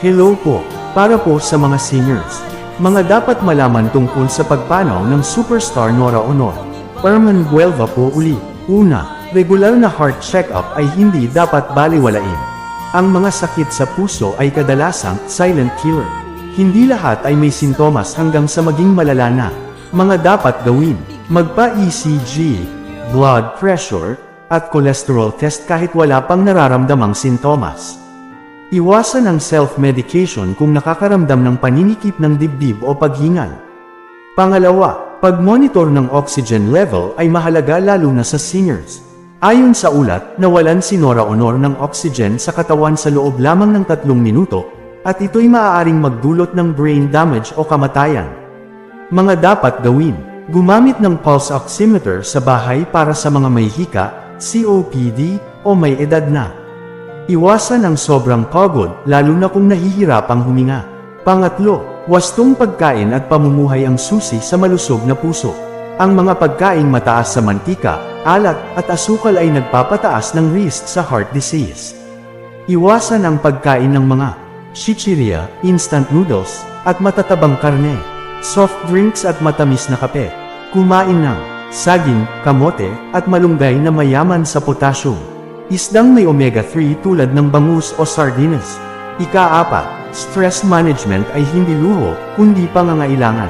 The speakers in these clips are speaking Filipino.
Hello po, para po sa mga singers. Mga dapat malaman tungkol sa pagpanaw ng superstar Nora Honor. Herman Buelva po uli. Una, regular na heart check-up ay hindi dapat baliwalain. Ang mga sakit sa puso ay kadalasang silent killer. Hindi lahat ay may sintomas hanggang sa maging malala na. Mga dapat gawin, magpa-ECG, blood pressure, at cholesterol test kahit wala pang nararamdamang sintomas. Iwasan ang self-medication kung nakakaramdam ng paninikip ng dibdib o paghingal. Pangalawa, pag-monitor ng oxygen level ay mahalaga lalo na sa singers. Ayon sa ulat, nawalan si Nora Honor ng oxygen sa katawan sa loob lamang ng 3 minuto, at ito'y maaaring magdulot ng brain damage o kamatayan. Mga dapat gawin, gumamit ng pulse oximeter sa bahay para sa mga may hika, COPD, o may edad na. Iwasan ang sobrang pagod, lalo na kung nahihirapang huminga. Pangatlo, wastong pagkain at pamumuhay ang susi sa malusog na puso. Ang mga pagkaing mataas sa mantika, alat, at asukal ay nagpapataas ng risk sa heart disease. Iwasan ang pagkain ng mga chichirya, instant noodles, at matatabang karne, soft drinks at matamis na kape. Kumain ng saging, kamote, at malunggay na mayaman sa potassium. Isdang may omega-3 tulad ng bangus o sardinas. Ika-4, stress management ay hindi luho, kundi pangangailangan.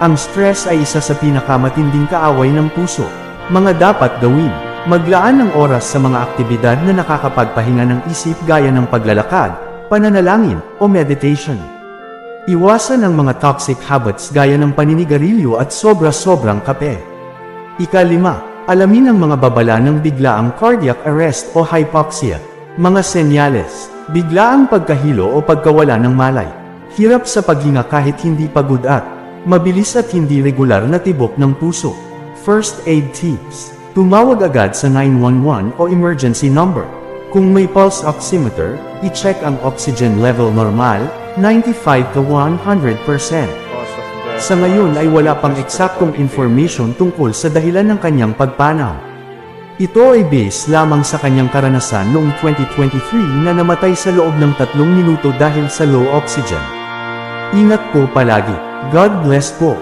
Ang stress ay isa sa pinakamatinding kaaway ng puso. Mga dapat gawin, maglaan ng oras sa mga aktibidad na nakakapagpahinga ng isip gaya ng paglalakad, pananalangin, o meditation. Iwasan ang mga toxic habits gaya ng paninigarilyo at sobra-sobrang kape. Ika-5, alamin ang mga babala ng biglaang cardiac arrest o hypoxia. Mga senyales, biglaang pagkahilo o pagkawala ng malay, hirap sa paghinga kahit hindi pagod at mabilis at hindi regular na tibok ng puso. First aid tips, tumawag agad sa 911 o emergency number. Kung may pulse oximeter, i-check ang oxygen level normal, 95 to 100%. Sa ngayon ay wala pang eksaktong information tungkol sa dahilan ng kanyang pagpanaw. Ito ay base lamang sa kanyang karanasan noong 2023 na namatay sa loob ng 3 minuto dahil sa low oxygen. Ingat po palagi. God bless po.